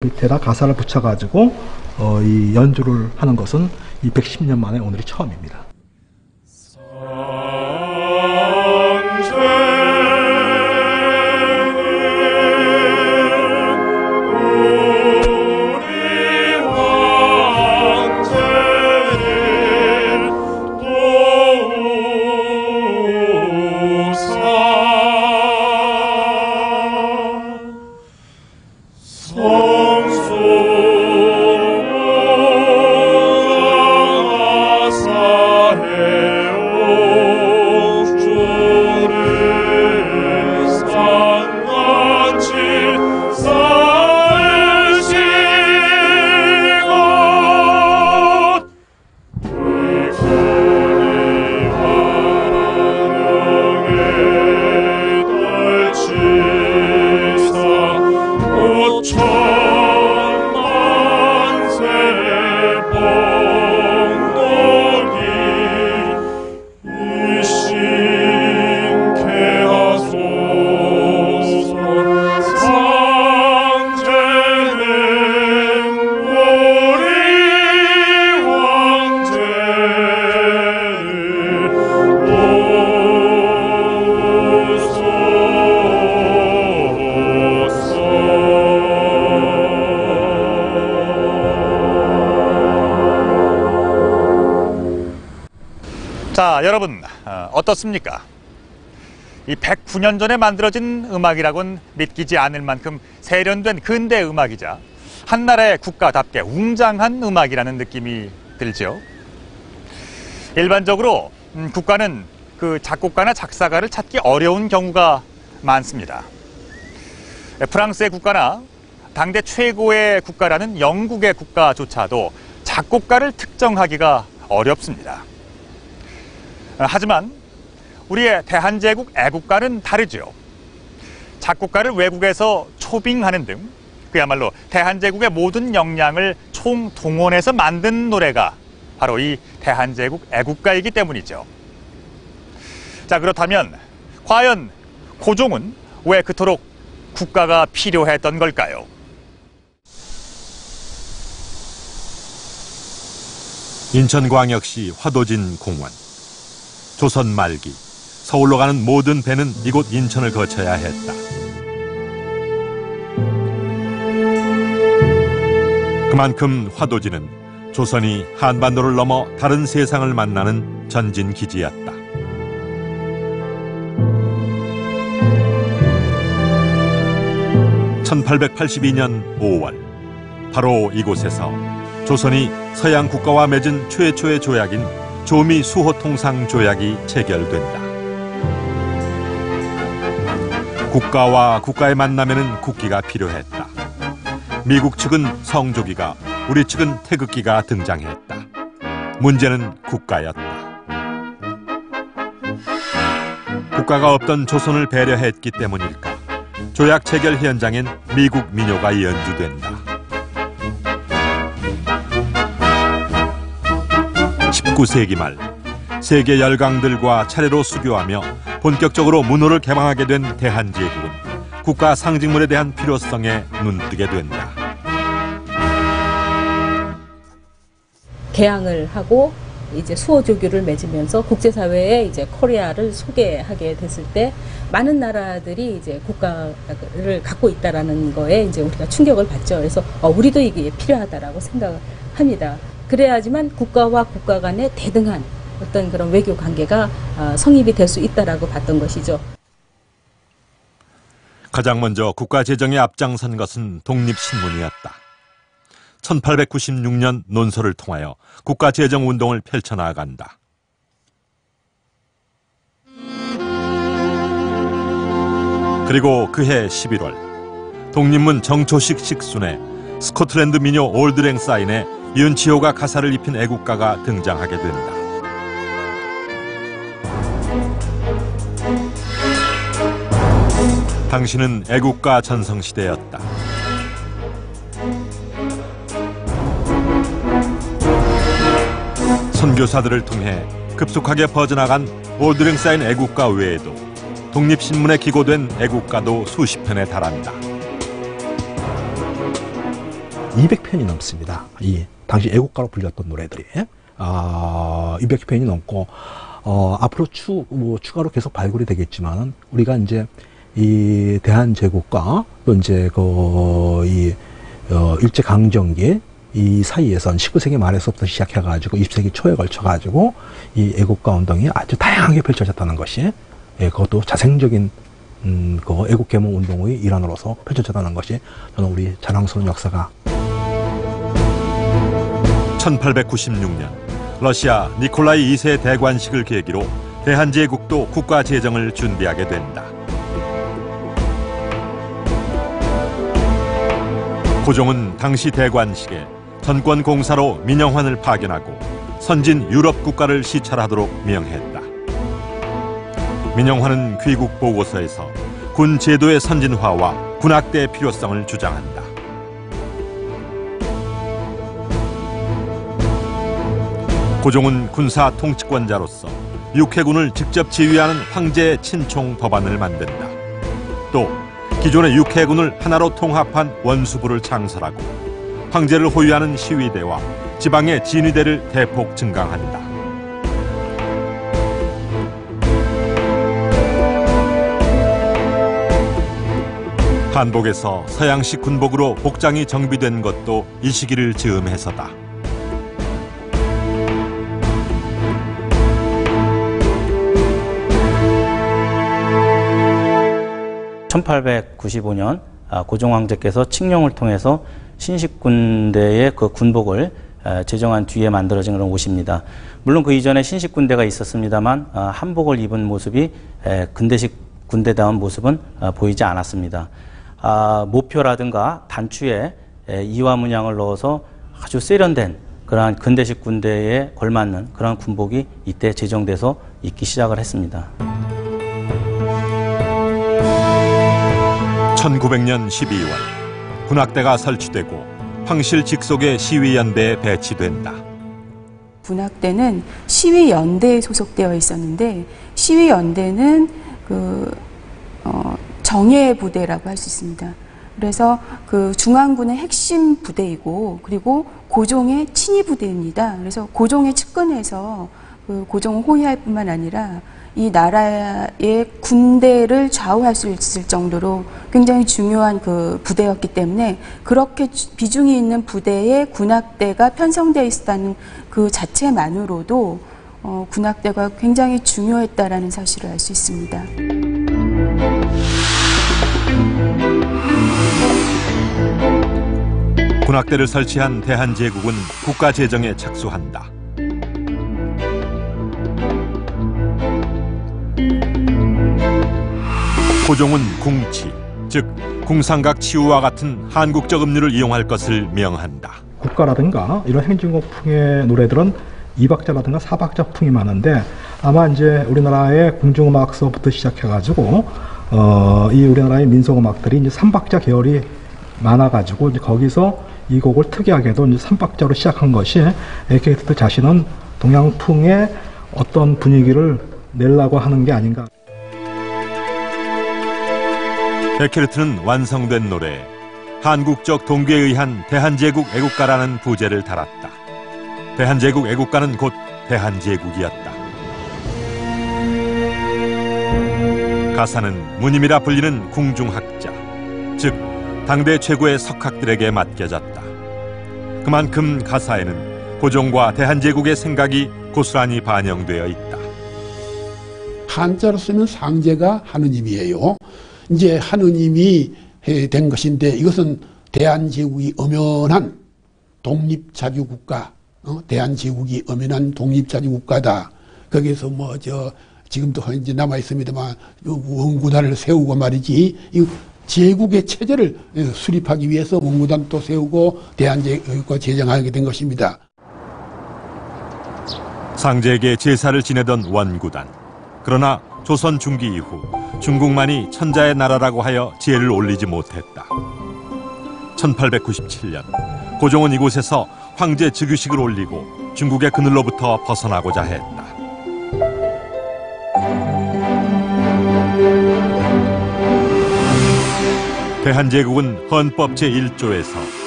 밑에다 가사를 붙여가지고 이 연주를 하는 것은 210년 만에 오늘이 처음입니다. 자, 여러분 어떻습니까? 이 109년 전에 만들어진 음악이라곤 믿기지 않을 만큼 세련된 근대 음악이자 한나라의 국가답게 웅장한 음악이라는 느낌이 들죠. 일반적으로 국가는 그 작곡가나 작사가를 찾기 어려운 경우가 많습니다. 프랑스의 국가나 당대 최고의 국가라는 영국의 국가조차도 작곡가를 특정하기가 어렵습니다. 하지만 우리의 대한제국 애국가는 다르죠. 작곡가를 외국에서 초빙하는 등 그야말로 대한제국의 모든 역량을 총동원해서 만든 노래가 바로 이 대한제국 애국가이기 때문이죠. 자, 그렇다면 과연 고종은 왜 그토록 국가가 필요했던 걸까요? 인천광역시 화도진 공원. 조선 말기 서울로 가는 모든 배는 이곳 인천을 거쳐야 했다. 그만큼 화도진은 조선이 한반도를 넘어 다른 세상을 만나는 전진기지였다. (1882년 5월) 바로 이곳에서 조선이 서양 국가와 맺은 최초의 조약인 조미 수호통상 조약이 체결된다. 국가와 국가의 만남에는 국기가 필요했다. 미국 측은 성조기가, 우리 측은 태극기가 등장했다. 문제는 국가였다. 국가가 없던 조선을 배려했기 때문일까? 조약 체결 현장엔 미국 민요가 연주된다. 19세기 말 세계 열강들과 차례로 수교하며 본격적으로 문호를 개방하게 된 대한제국은 국가 상징물에 대한 필요성에 눈뜨게 된다. 개항을 하고 이제 수호조교를 맺으면서 국제사회에 이제 코리아를 소개하게 됐을 때 많은 나라들이 이제 국가를 갖고 있다라는 거에 이제 우리가 충격을 받죠. 그래서 우리도 이게 필요하다라고 생각합니다. 그래야지만 국가와 국가 간의 대등한 어떤 그런 외교 관계가 성립이 될 수 있다라고 봤던 것이죠. 가장 먼저 국가 재정에 앞장선 것은 독립신문이었다. 1896년 논설을 통하여 국가 재정 운동을 펼쳐나간다. 그리고 그해 11월 독립문 정초식 식순에 스코틀랜드 민요 올드랭 사인에 윤치호가 가사를 입힌 애국가가 등장하게 된다. 당시는 애국가 전성시대였다. 선교사들을 통해 급속하게 퍼져나간 올드랭 사인 애국가 외에도 독립신문에 기고된 애국가도 수십 편에 달한다. 200편이 넘습니다. 이 당시 애국가로 불렸던 노래들이 200편이 넘고 앞으로 추가로 계속 발굴이 되겠지만은 우리가 이제 이 대한제국과 또 이제 일제 강점기 이 사이에선 19세기 말에서부터 시작해가지고 20세기 초에 걸쳐가지고 이 애국가 운동이 아주 다양하게 펼쳐졌다는 것이 그것도 자생적인 그 애국 계몽 운동의 일환으로서 펼쳐졌다는 것이 저는 우리 자랑스러운 역사가. 1896년 러시아 니콜라이 2세 대관식을 계기로 대한제국도 국가 제정을 준비하게 된다. 고종은 당시 대관식에 전권 공사로 민영환을 파견하고 선진 유럽 국가를 시찰하도록 명했다. 민영환은 귀국 보고서에서 군 제도의 선진화와 군악대의 필요성을 주장한다. 고종은 군사 통치권자로서 육해군을 직접 지휘하는 황제의 친총 법안을 만든다. 또 기존의 육해군을 하나로 통합한 원수부를 창설하고 황제를 호위하는 시위대와 지방의 진위대를 대폭 증강한다. 한복에서 서양식 군복으로 복장이 정비된 것도 이 시기를 즈음해서다. (1895년) 고종 황제께서 칙령을 통해서 신식 군대의 그 군복을 제정한 뒤에 만들어진 그런 옷입니다. 물론 그 이전에 신식 군대가 있었습니다만 한복을 입은 모습이 근대식 군대다운 모습은 보이지 않았습니다. 모표라든가 단추에 이화 문양을 넣어서 아주 세련된 그러한 근대식 군대에 걸맞는 그러한 군복이 이때 제정돼서 입기 시작을 했습니다. 1900년 12월 군악대가 설치되고 황실 직속의 시위연대에 배치된다. 군악대는 시위연대에 소속되어 있었는데 시위연대는 정예 부대라고 할 수 있습니다. 그래서 그 중앙군의 핵심 부대이고 그리고 고종의 친위 부대입니다. 그래서 고종의 측근에서 그 고종을 호위할 뿐만 아니라 이 나라의 군대를 좌우할 수 있을 정도로 굉장히 중요한 그 부대였기 때문에 그렇게 비중이 있는 부대에 군악대가 편성되어 있었다는 그 자체만으로도 군악대가 굉장히 중요했다라는 사실을 알 수 있습니다. 군악대를 설치한 대한제국은 국가 제정에 착수한다. 고종은 궁치, 즉 궁상각 치우와 같은 한국적 음료를 이용할 것을 명한다. 국가라든가 이런 행진곡풍의 노래들은 2박자라든가 4박자 풍이 많은데 아마 이제 우리나라의 궁중음악서부터 시작해가지고 이 우리나라의 민속음악들이 이제 3박자 계열이 많아가지고 이제 거기서 이 곡을 특이하게도 이제 3박자로 시작한 것이 에케르트 자신은 동양풍의 어떤 분위기를 내려고 하는 게 아닌가. 에케르트는 완성된 노래에 한국적 동괴에 의한 대한제국 애국가라는 부제를 달았다. 대한제국 애국가는 곧 대한제국이었다. 가사는 무님이라 불리는 궁중학자, 즉 당대 최고의 석학들에게 맡겨졌다. 그만큼 가사에는 고종과 대한제국의 생각이 고스란히 반영되어 있다. 한자로 쓰면 상제가 하느님이에요. 이제 하느님이 된 것인데 이것은 대한제국이 엄연한 독립자주국가, 대한제국이 엄연한 독립자주국가다. 거기서 지금도 이제 남아 있습니다만 원구단을 세우고 말이지 이 제국의 체제를 수립하기 위해서 원구단도 세우고 대한제국과 제정하게 된 것입니다. 상제에게 제사를 지내던 원구단. 그러나 조선 중기 이후 중국만이 천자의 나라라고 하여 제를 올리지 못했다. 1897년 고종은 이곳에서 황제 즉위식을 올리고 중국의 그늘로부터 벗어나고자 했다. 대한제국은 헌법 제1조에서